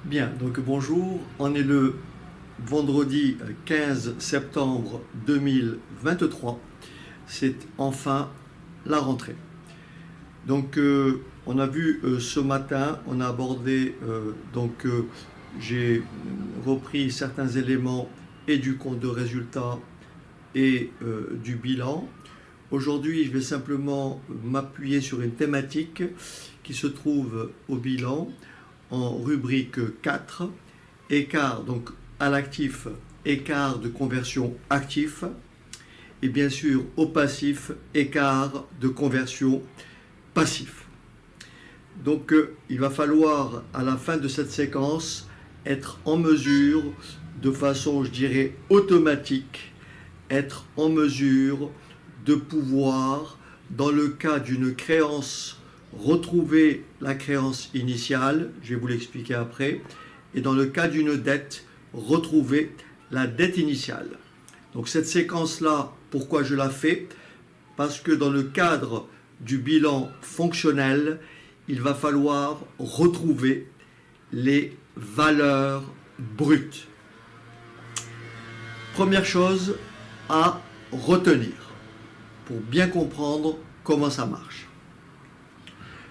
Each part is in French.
Bien, donc bonjour, on est le vendredi 15 septembre 2023, c'est enfin la rentrée. Donc on a vu ce matin, on a abordé, j'ai repris certains éléments et du compte de résultat et du bilan. Aujourd'hui, je vais simplement m'appuyer sur une thématique qui se trouve au bilan en rubrique 4, écart donc à l'actif, écart de conversion actif, et bien sûr au passif, écart de conversion passif. Donc il va falloir à la fin de cette séquence être en mesure, de façon je dirais automatique, être en mesure de pouvoir, dans le cas d'une créance, retrouver la créance initiale, je vais vous l'expliquer après, et dans le cas d'une dette, retrouver la dette initiale. Donc cette séquence-là, pourquoi je la fais? Parce que dans le cadre du bilan fonctionnel, il va falloir retrouver les valeurs brutes. Première chose à retenir pour bien comprendre comment ça marche.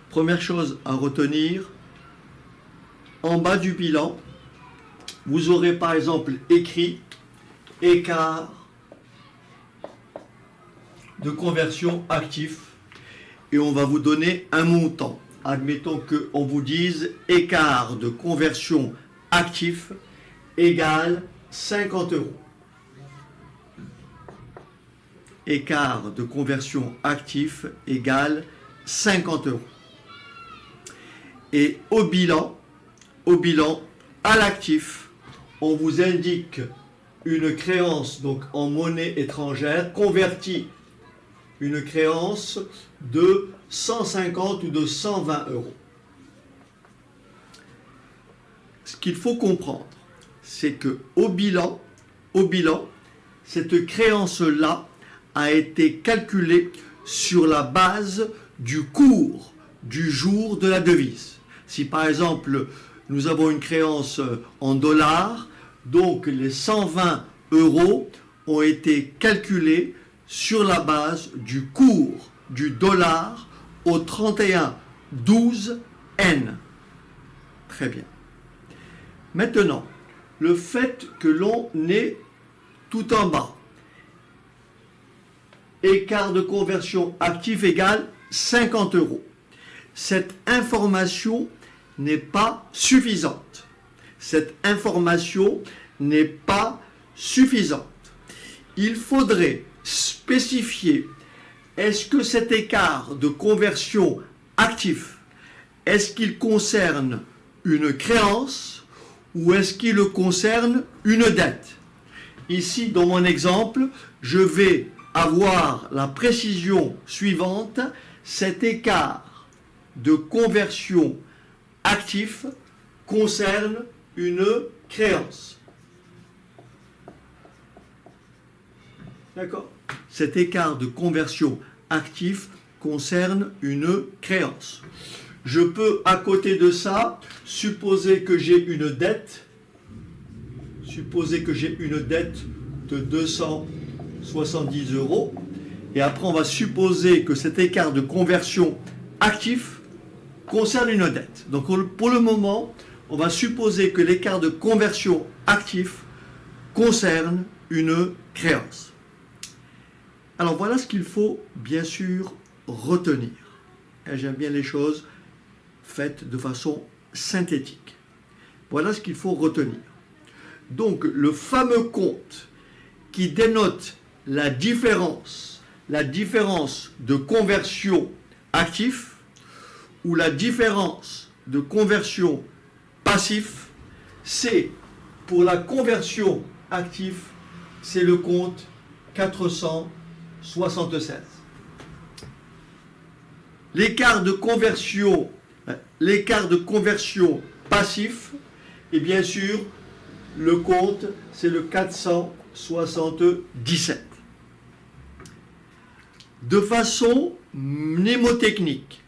Première chose à retenir, en bas du bilan, vous aurez par exemple écrit écart de conversion actif et on va vous donner un montant. Admettons qu'on vous dise écart de conversion actif égale 50 euros. Écart de conversion actif égale 50 euros. Et au bilan, à l'actif, on vous indique une créance donc en monnaie étrangère convertie, une créance de 150 ou de 120 euros. Ce qu'il faut comprendre, c'est que au bilan, cette créance-là a été calculée sur la base du cours du jour de la devise. Si par exemple nous avons une créance en dollars, donc les 120 euros ont été calculés sur la base du cours du dollar au 31/12/N. Très bien. Maintenant, le fait que l'on ait tout en bas, écart de conversion actif égale 50 euros. Cette information n'est pas suffisante. Cette information n'est pas suffisante. Il faudrait spécifier, est-ce que cet écart de conversion actif, est-ce qu'il concerne une créance ou est-ce qu'il concerne une dette? Ici, dans mon exemple, je vais avoir la précision suivante, cet écart de conversion actif concerne une créance. D'accord? Cet écart de conversion actif concerne une créance. Je peux, à côté de ça, supposer que j'ai une dette. Supposer que j'ai une dette de 270 euros. Et après, on va supposer que cet écart de conversion actif concerne une dette. Donc pour le moment, on va supposer que l'écart de conversion actif concerne une créance. Alors voilà ce qu'il faut bien sûr retenir. Et j'aime bien les choses faites de façon synthétique. Voilà ce qu'il faut retenir. Donc le fameux compte qui dénote la différence de conversion actif ou la différence de conversion passif, c'est pour la conversion actif, c'est le compte 476. L'écart de conversion passif, et bien sûr, le compte, c'est le 477. De façon mnémotechnique,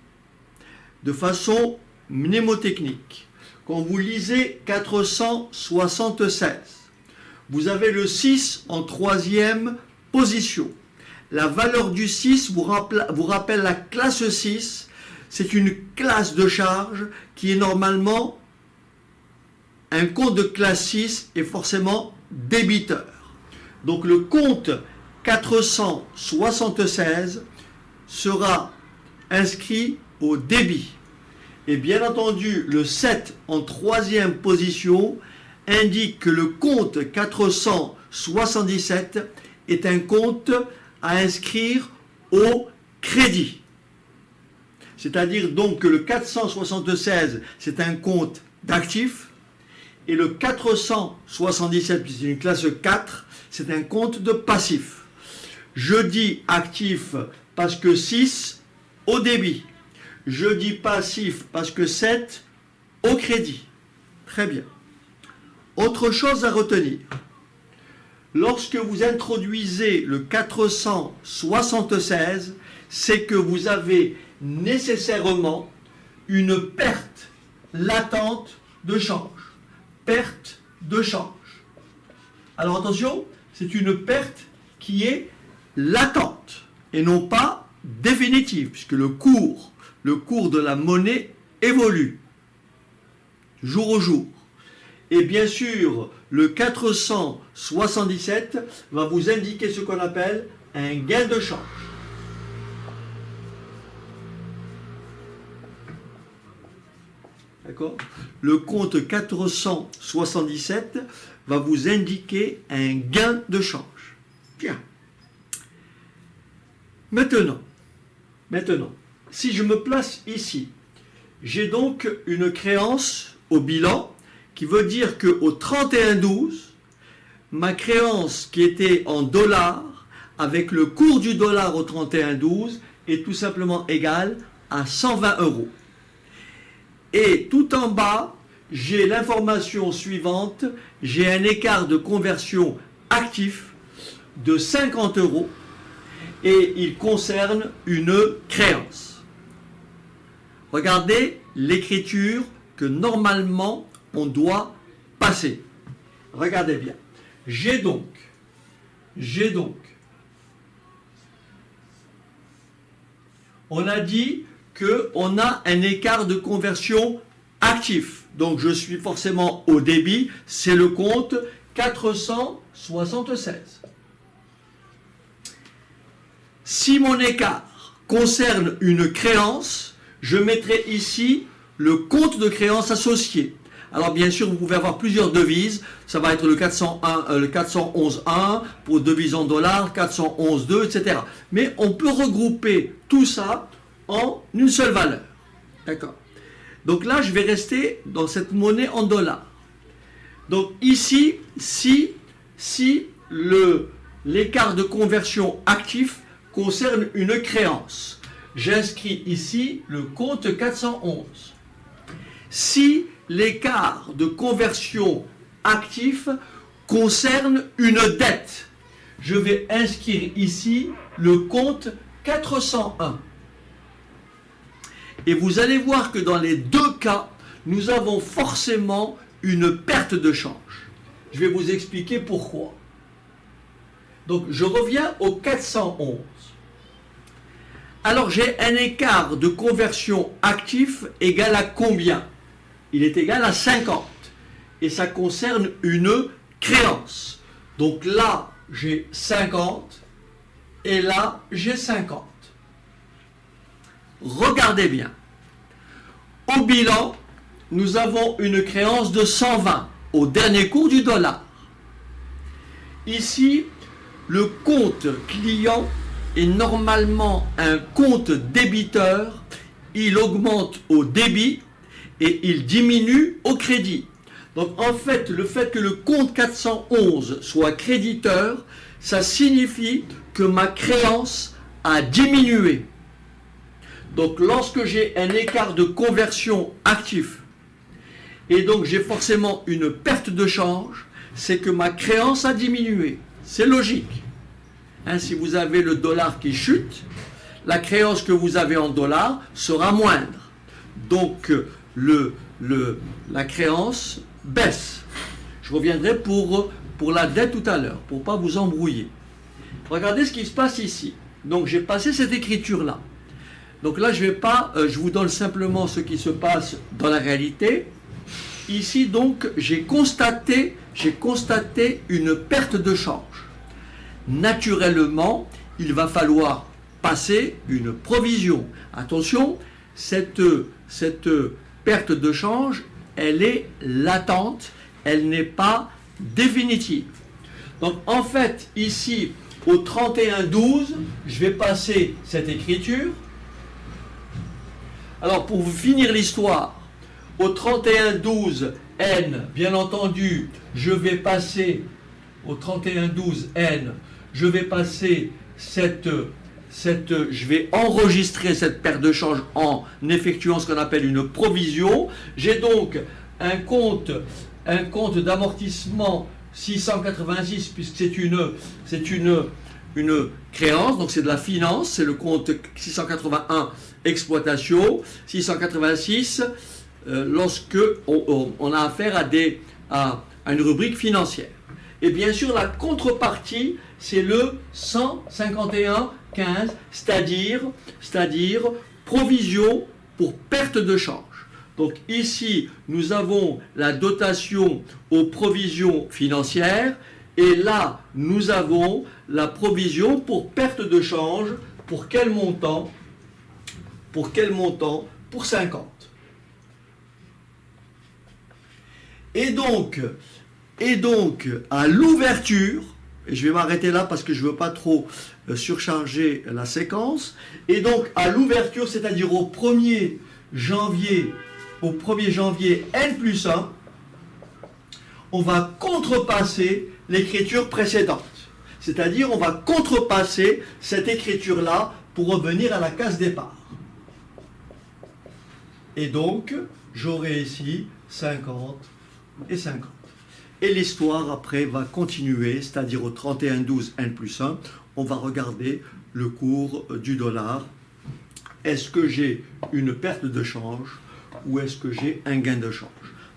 quand vous lisez 476, vous avez le 6 en troisième position. La valeur du 6 vous rappelle la classe 6. C'est une classe de charge qui est normalement un compte de classe 6 et forcément débiteur. Donc le compte 476 sera inscrit au débit. Et bien entendu, le 7 en troisième position indique que le compte 477 est un compte à inscrire au crédit. C'est-à-dire donc que le 476, c'est un compte d'actifs, et le 477, qui c'est une classe 4, c'est un compte de passif. Je dis actif parce que 6 au débit. Je dis passif parce que 7 au crédit. Très bien. Autre chose à retenir. Lorsque vous introduisez le 476, c'est que vous avez nécessairement une perte latente de change. Perte de change. Alors attention, c'est une perte qui est latente et non pas définitive, puisque le cours de la monnaie évolue jour au jour. Et bien sûr, le 477 va vous indiquer ce qu'on appelle un gain de change. D'accord ? Le compte 477 va vous indiquer un gain de change. Bien. Maintenant, si je me place ici, j'ai donc une créance au bilan qui veut dire qu'au 31/12, ma créance qui était en dollars, avec le cours du dollar au 31/12, est tout simplement égale à 120 €. Et tout en bas, j'ai l'information suivante, j'ai un écart de conversion actif de 50 € et il concerne une créance. Regardez l'écriture que normalement on doit passer. Regardez bien. J'ai donc on a dit qu'on a un écart de conversion actif. Donc je suis forcément au débit, c'est le compte 476. Si mon écart concerne une créance, je mettrai ici le compte de créance associé. Alors bien sûr, vous pouvez avoir plusieurs devises. Ça va être le 411.1 pour devise en dollars, 411.2, etc. Mais on peut regrouper tout ça en une seule valeur. D'accord. Donc là, je vais rester dans cette monnaie en dollars. Donc ici, si l'écart de conversion actif concerne une créance, j'inscris ici le compte 411. Si l'écart de conversion actif concerne une dette, je vais inscrire ici le compte 401. Et vous allez voir que dans les deux cas, nous avons forcément une perte de change. Je vais vous expliquer pourquoi. Donc je reviens au 411. Alors j'ai un écart de conversion actif égal à combien? Il est égal à 50. Et ça concerne une créance. Donc là, j'ai 50 et là, j'ai 50. Regardez bien. Au bilan, nous avons une créance de 120 au dernier cours du dollar. Ici, le compte client est normalement un compte débiteur. Il augmente au débit et il diminue au crédit. Donc en fait, le fait que le compte 411 soit créditeur, ça signifie que ma créance a diminué. Donc lorsque j'ai un écart de conversion actif et donc j'ai forcément une perte de change, c'est que ma créance a diminué. C'est logique. Si vous avez le dollar qui chute, la créance que vous avez en dollars sera moindre. Donc la créance baisse. Je reviendrai pour la dette tout à l'heure, pour ne pas vous embrouiller. Regardez ce qui se passe ici. Donc j'ai passé cette écriture-là. Donc là, je vous donne simplement ce qui se passe dans la réalité. Ici, donc, j'ai constaté une perte de change. Naturellement, il va falloir passer une provision. Attention, cette perte de change, elle est latente, elle n'est pas définitive. Donc, en fait, ici, au 31-12, je vais passer cette écriture. Alors, pour finir l'histoire, au 31-12 N, bien entendu, je vais passer au 31-12 N, je vais passer je vais enregistrer cette perte de change en effectuant ce qu'on appelle une provision. J'ai donc un compte d'amortissement 686, puisque c'est une créance, donc c'est de la finance, c'est le compte 681 exploitation, 686 lorsque on a affaire à une rubrique financière. Et bien sûr, la contrepartie, c'est le 151-15, c'est-à-dire provision pour perte de change. Donc ici, nous avons la dotation aux provisions financières, et là, nous avons la provision pour perte de change. Pour quel montant? Pour 50. Et donc, à l'ouverture, et je vais m'arrêter là parce que je ne veux pas trop surcharger la séquence, et donc à l'ouverture, c'est-à-dire au 1er janvier N+1, on va contrepasser l'écriture précédente. C'est-à-dire, on va contrepasser cette écriture-là pour revenir à la case départ. Et donc, j'aurai ici 50 et 50. Et l'histoire, après, va continuer, c'est-à-dire au 31-12 N+1, on va regarder le cours du dollar. Est-ce que j'ai une perte de change ou est-ce que j'ai un gain de change?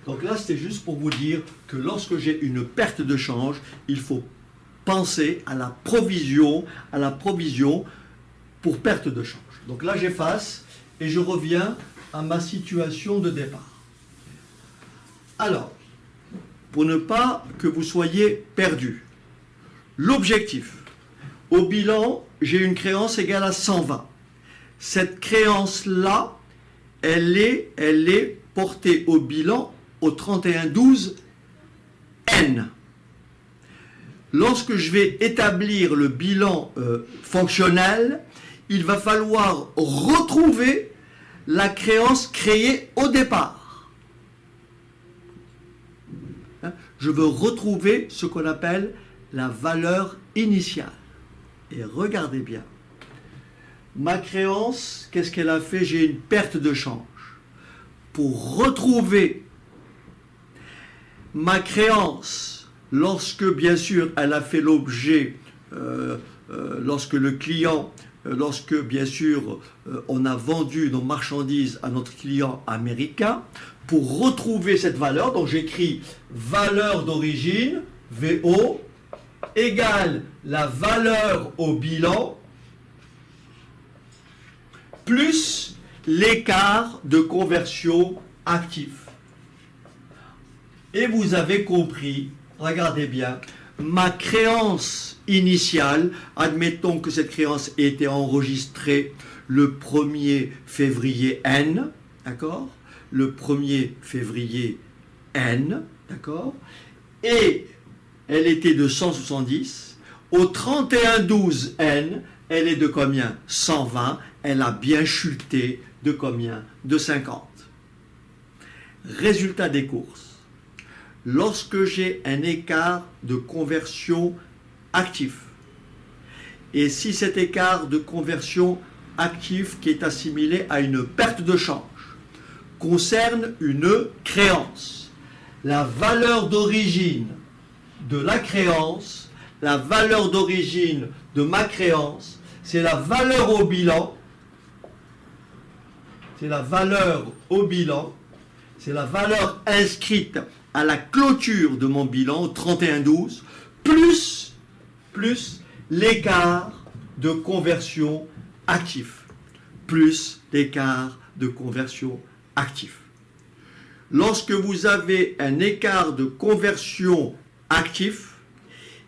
Donc là, c'était juste pour vous dire que lorsque j'ai une perte de change, il faut penser à la provision pour perte de change. Donc là, j'efface et je reviens à ma situation de départ. Alors, pour ne pas que vous soyez perdus, l'objectif, au bilan, j'ai une créance égale à 120. Cette créance-là, elle est portée au bilan au 31-12 N. Lorsque je vais établir le bilan fonctionnel, il va falloir retrouver la créance créée au départ. Je veux retrouver ce qu'on appelle la valeur initiale. Et regardez bien. Ma créance, qu'est-ce qu'elle a fait? J'ai une perte de change. Pour retrouver ma créance, lorsque bien sûr elle a fait l'objet, lorsque bien sûr on a vendu nos marchandises à notre client américain, pour retrouver cette valeur, donc j'écris valeur d'origine, VO, égale la valeur au bilan, plus l'écart de conversion actif. Et vous avez compris, regardez bien, ma créance initiale, admettons que cette créance ait été enregistrée le 1er février N, d'accord? Le 1er février N, d'accord? Et elle était de 170. Au 31-12 N, elle est de combien? 120. Elle a bien chuté de combien? De 50. Résultat des courses. Lorsque j'ai un écart de conversion actif, et si cet écart de conversion actif qui est assimilé à une perte de change concerne une créance, la valeur d'origine de la créance, la valeur d'origine de ma créance, c'est la valeur au bilan, c'est la valeur inscrite à la clôture de mon bilan au 31/12, plus l'écart de conversion actif. Plus l'écart de conversion actif. Lorsque vous avez un écart de conversion actif,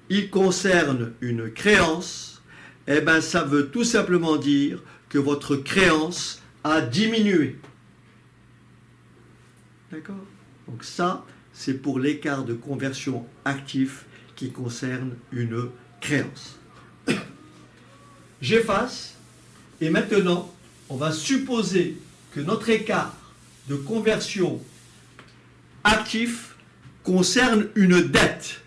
il concerne une créance, eh bien ça veut tout simplement dire que votre créance a diminué. D'accord? Donc ça, c'est pour l'écart de conversion actif qui concerne une créance. J'efface et maintenant, on va supposer que notre écart de conversion actif concerne une dette.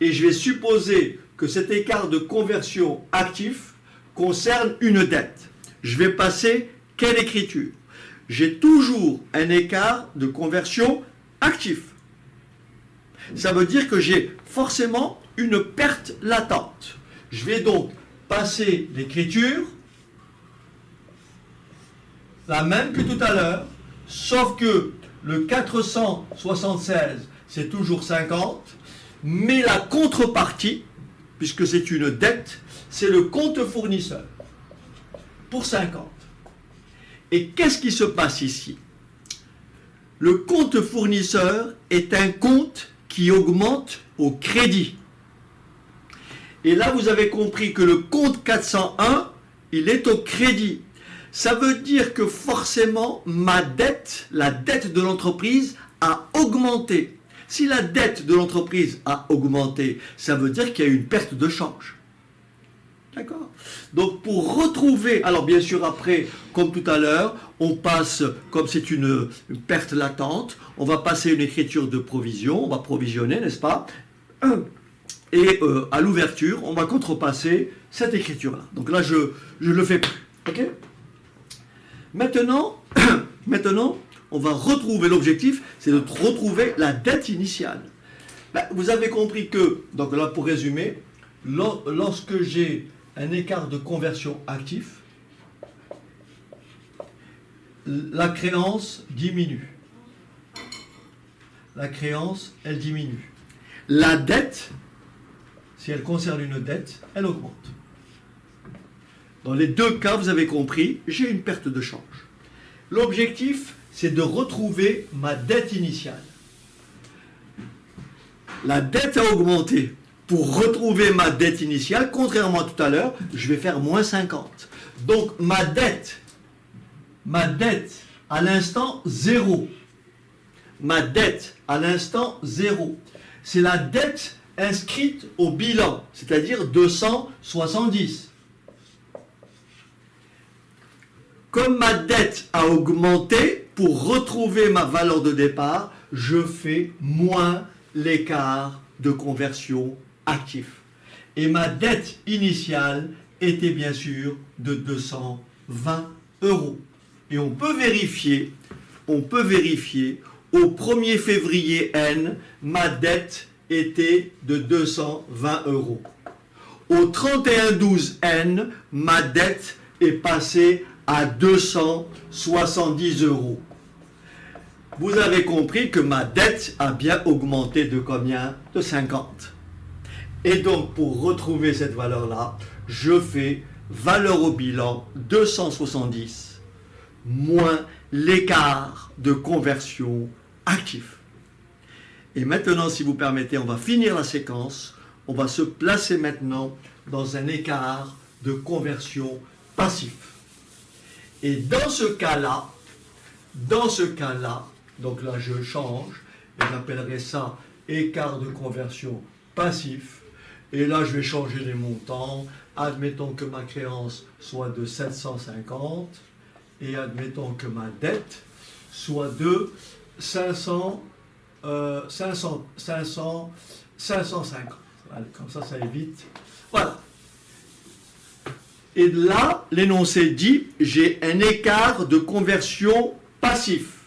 Et je vais supposer que cet écart de conversion actif concerne une dette. Je vais passer quelle écriture? J'ai toujours un écart de conversion actif. Ça veut dire que j'ai forcément une perte latente. Je vais donc passer l'écriture, la même que tout à l'heure, sauf que le 476, c'est toujours 50, mais la contrepartie, puisque c'est une dette, c'est le compte fournisseur, pour 50. Et qu'est-ce qui se passe ici? Le compte fournisseur est un compte qui augmente au crédit. Et là, vous avez compris que le compte 401, il est au crédit. Ça veut dire que forcément, ma dette, la dette de l'entreprise, a augmenté. Si la dette de l'entreprise a augmenté, ça veut dire qu'il y a eu une perte de change. D'accord? Donc pour retrouver, alors bien sûr après, comme tout à l'heure, on passe, comme c'est une perte latente, on va passer une écriture de provision, on va provisionner, n'est-ce pas? Et à l'ouverture, on va contrepasser cette écriture-là. Donc là, je ne le fais plus. Ok? Maintenant, on va retrouver l'objectif, c'est de retrouver la dette initiale. Ben, vous avez compris que, donc là pour résumer, lorsque j'ai un écart de conversion actif, la créance diminue. La créance, elle diminue. La dette, si elle concerne une dette, elle augmente. Dans les deux cas, vous avez compris, j'ai une perte de change. L'objectif, c'est de retrouver ma dette initiale. La dette a augmenté. Pour retrouver ma dette initiale, contrairement à tout à l'heure, je vais faire moins 50. Donc ma dette à l'instant 0. Ma dette à l'instant 0. C'est la dette inscrite au bilan, c'est-à-dire 270. Comme ma dette a augmenté, pour retrouver ma valeur de départ, je fais moins l'écart de conversion actif. Et ma dette initiale était bien sûr de 220 €. Et on peut vérifier, au 1er février N, ma dette était de 220 €. Au 31/12 N, ma dette est passée à 270 €. Vous avez compris que ma dette a bien augmenté de combien? De 50. Et donc, pour retrouver cette valeur-là, je fais valeur au bilan 270 moins l'écart de conversion actif. Et maintenant, si vous permettez, on va finir la séquence. On va se placer maintenant dans un écart de conversion passif. Et dans ce cas-là, donc là je change, et j'appellerai ça écart de conversion passif. Et là je vais changer les montants. Admettons que ma créance soit de 750 et admettons que ma dette soit de 550. Allez, comme ça évite. Voilà. Et là, l'énoncé dit, j'ai un écart de conversion passif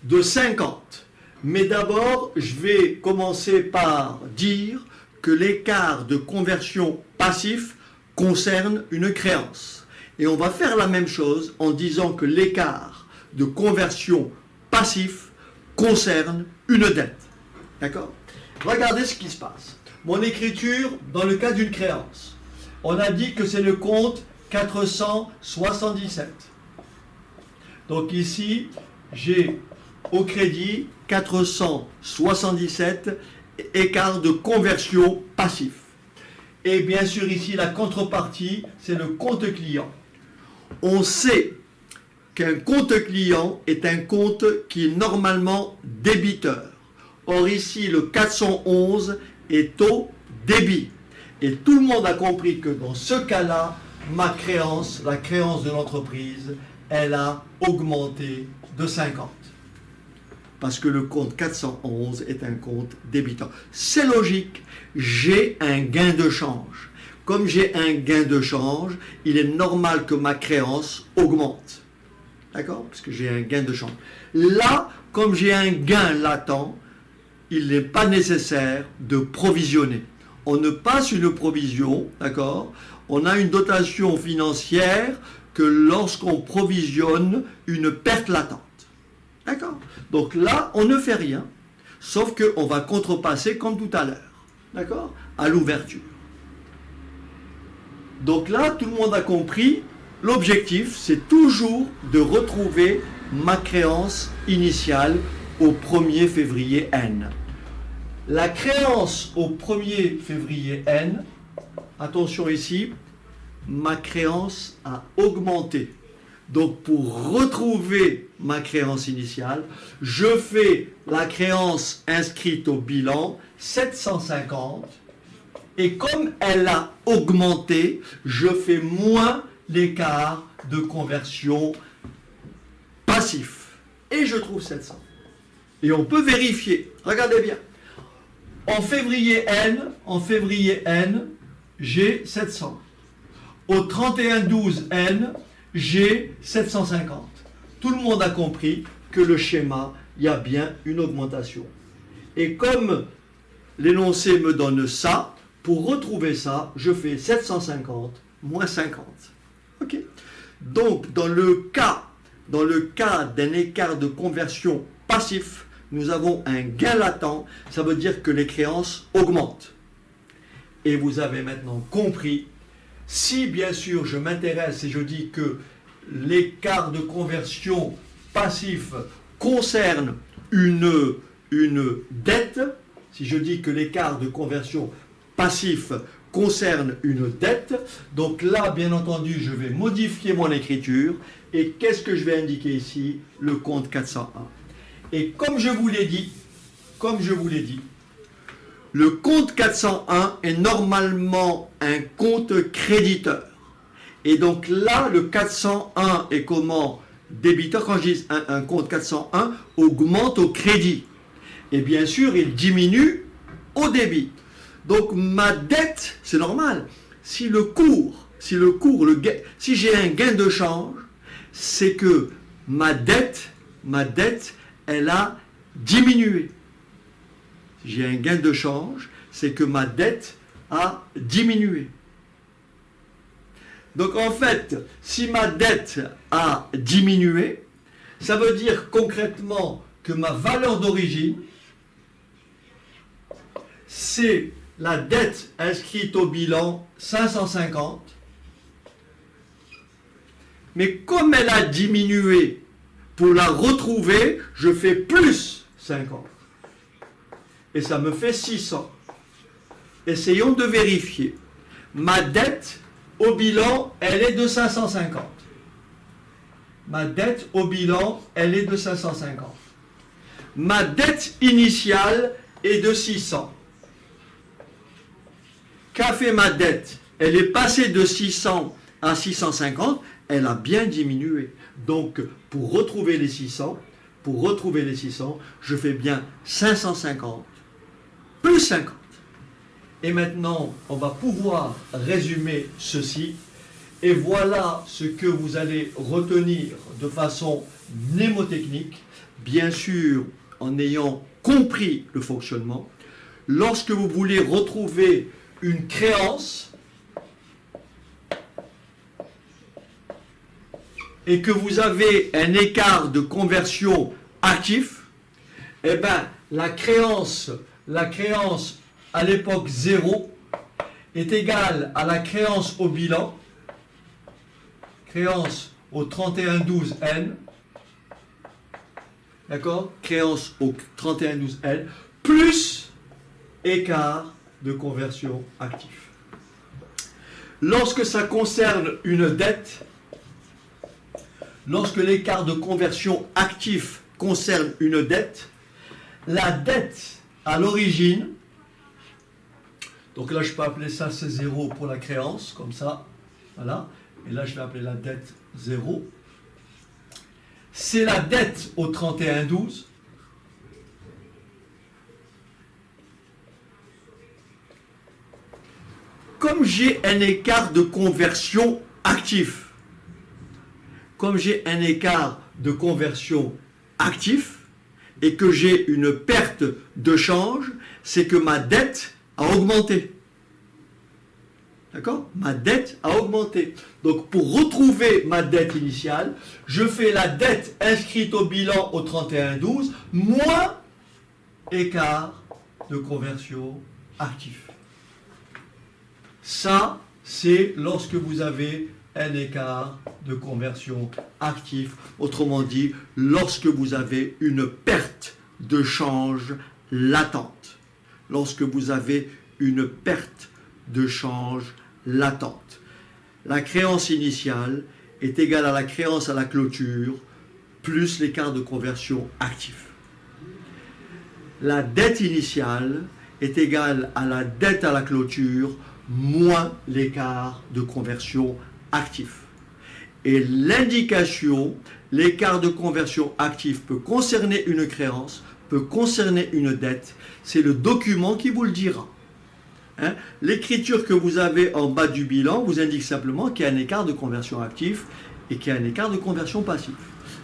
de 50. Mais d'abord, je vais commencer par dire que l'écart de conversion passif concerne une créance. Et on va faire la même chose en disant que l'écart de conversion passif concerne une dette. D'accord? Regardez ce qui se passe. Mon écriture, dans le cas d'une créance, on a dit que c'est le compte 477. Donc ici, j'ai au crédit 477, écart de conversion passif. Et bien sûr ici, la contrepartie, c'est le compte client. On sait qu'un compte client est un compte qui est normalement débiteur. Or ici, le 411 est au débit. Et tout le monde a compris que dans ce cas-là, ma créance, la créance de l'entreprise, elle a augmenté de 50. Parce que le compte 411 est un compte débiteur. C'est logique, j'ai un gain de change. Comme j'ai un gain de change, il est normal que ma créance augmente. D'accord? Parce que j'ai un gain de change. Là, comme j'ai un gain latent, il n'est pas nécessaire de provisionner. On ne passe une provision, d'accord? On a une dotation financière que lorsqu'on provisionne une perte latente. D'accord? Donc là, on ne fait rien, sauf qu'on va contrepasser comme tout à l'heure. D'accord? À l'ouverture. Donc là, tout le monde a compris, l'objectif, c'est toujours de retrouver ma créance initiale au 1er février N. La créance au 1er février N, attention ici, ma créance a augmenté. Donc pour retrouver ma créance initiale, je fais la créance inscrite au bilan 750 et comme elle a augmenté, je fais moins l'écart de conversion passif et je trouve 700. Et on peut vérifier. Regardez bien. En février N, j'ai 700. Au 31-12 N, j'ai 750. Tout le monde a compris que le schéma, il y a bien une augmentation. Et comme l'énoncé me donne ça, pour retrouver ça, je fais 750 moins 50. OK? Donc, dans le cas d'un écart de conversion passif, nous avons un gain latent, ça veut dire que les créances augmentent. Et vous avez maintenant compris, si bien sûr je m'intéresse et je dis que l'écart de conversion passif concerne une dette, si je dis que l'écart de conversion passif concerne une dette, donc là, bien entendu, je vais modifier mon écriture, et qu'est-ce que je vais indiquer ici? Le compte 401. Et comme je vous l'ai dit, le compte 401 est normalement un compte créditeur. Et donc là, le 401 est comment? Débiteur. Quand je dis un compte 401, augmente au crédit. Et bien sûr, il diminue au débit. Donc ma dette, c'est normal. Si j'ai un gain de change, c'est que ma dette, elle a diminué. Si j'ai un gain de change, c'est que ma dette a diminué. Donc en fait, si ma dette a diminué, ça veut dire concrètement que ma valeur d'origine, c'est la dette inscrite au bilan 550, mais comme elle a diminué, pour la retrouver, je fais plus 50. Et ça me fait 600. Essayons de vérifier. Ma dette au bilan, elle est de 550. Ma dette au bilan, elle est de 550. Ma dette initiale est de 600. Qu'a fait ma dette? Elle est passée de 600 à 650, elle a bien diminué. Donc, pour retrouver les 600, je fais bien 550 plus 50. Et maintenant, on va pouvoir résumer ceci. Et voilà ce que vous allez retenir de façon mnémotechnique, bien sûr en ayant compris le fonctionnement. Lorsque vous voulez retrouver une créance et que vous avez un écart de conversion actif, Eh bien, la créance à l'époque 0 est égale à la créance au bilan, créance au 3112N, d'accord? Créance au 3112N, plus écart de conversion actif. Lorsque ça concerne une dette, lorsque l'écart de conversion actif concerne une dette, la dette à l'origine, donc là je peux appeler ça C0 pour la créance, comme ça, voilà, et là je vais appeler la dette 0, c'est la dette au 3112, comme j'ai un écart de conversion actif, et que j'ai une perte de change, c'est que ma dette a augmenté. D'accord? Ma dette a augmenté. Donc pour retrouver ma dette initiale, je fais la dette inscrite au bilan au 3112 moins écart de conversion actif. Ça, c'est lorsque vous avez un écart de conversion actif. Autrement dit, lorsque vous avez une perte de change latente. Lorsque vous avez une perte de change latente. La créance initiale est égale à la créance à la clôture plus l'écart de conversion actif. La dette initiale est égale à la dette à la clôture moins l'écart de conversion actif. Et l'indication, l'écart de conversion actif peut concerner une créance, peut concerner une dette, c'est le document qui vous le dira. Hein? L'écriture que vous avez en bas du bilan vous indique simplement qu'il y a un écart de conversion actif et qu'il y a un écart de conversion passif.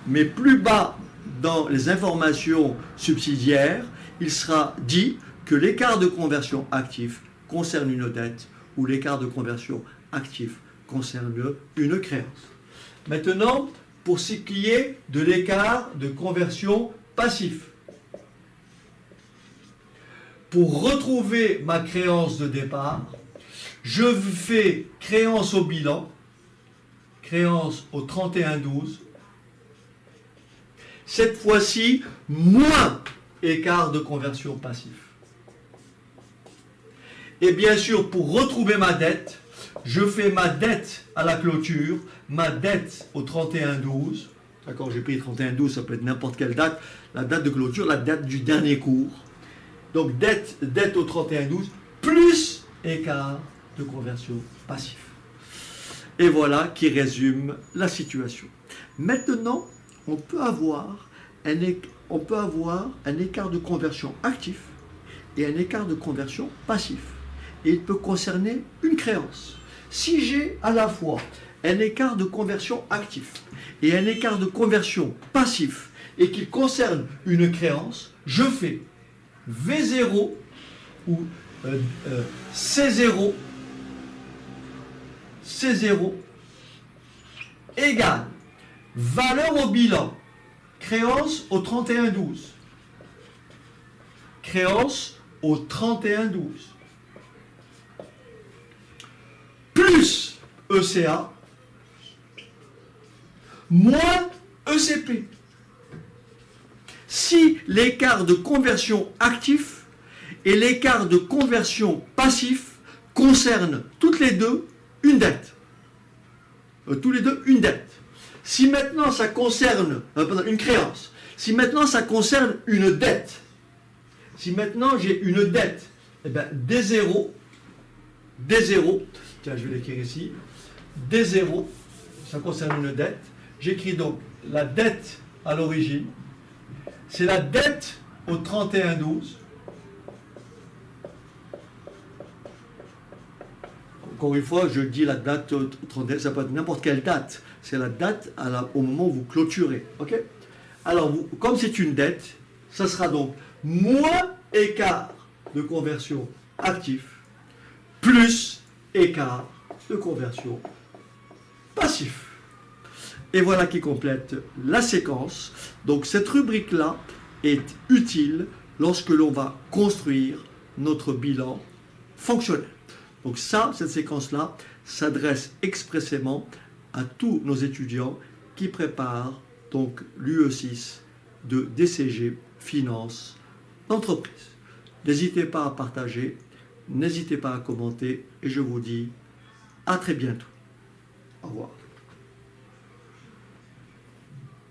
Mais plus bas dans les informations subsidiaires, il sera dit que l'écart de conversion actif concerne une dette ou l'écart de conversion actif concerne une créance. Maintenant, pour ce qui est de l'écart de conversion passif, pour retrouver ma créance de départ, je fais créance au bilan, créance au 3112, cette fois-ci moins écart de conversion passif. Et bien sûr, pour retrouver ma dette, je fais ma dette à la clôture, ma dette au 31-12. D'accord, j'ai pris 31-12, ça peut être n'importe quelle date. La date de clôture, la date du dernier cours. Donc dette au 31-12, plus écart de conversion passif. Et voilà qui résume la situation. Maintenant, on peut avoir un écart de conversion actif et un écart de conversion passif. Et il peut concerner une créance. Si j'ai à la fois un écart de conversion actif et un écart de conversion passif et qu'il concerne une créance, je fais V0 ou C0 égale valeur au bilan, créance au 31-12. Créance au 31-12. Plus ECA moins ECP. Si l'écart de conversion actif et l'écart de conversion passif concernent toutes les deux une dette. Tous les deux une dette. Si maintenant ça concerne une créance, si maintenant ça concerne une dette, si maintenant j'ai une dette, eh bien D0, tiens je vais l'écrire ici, D0, ça concerne une dette, j'écris donc la dette à l'origine, c'est la dette au 31-12. Encore une fois, je dis la date au 31, ça peut être n'importe quelle date. C'est la date au moment où vous clôturez. Okay? Alors, comme c'est une dette, ça sera donc moins écart de conversion actif plus écart de conversion passif. Et voilà qui complète la séquence. Donc cette rubrique-là est utile lorsque l'on va construire notre bilan fonctionnel. Donc ça, cette séquence-là s'adresse expressément à tous nos étudiants qui préparent donc l'UE6 de DCG Finance d'entreprise. N'hésitez pas à partager, n'hésitez pas à commenter et je vous dis à très bientôt. Au revoir.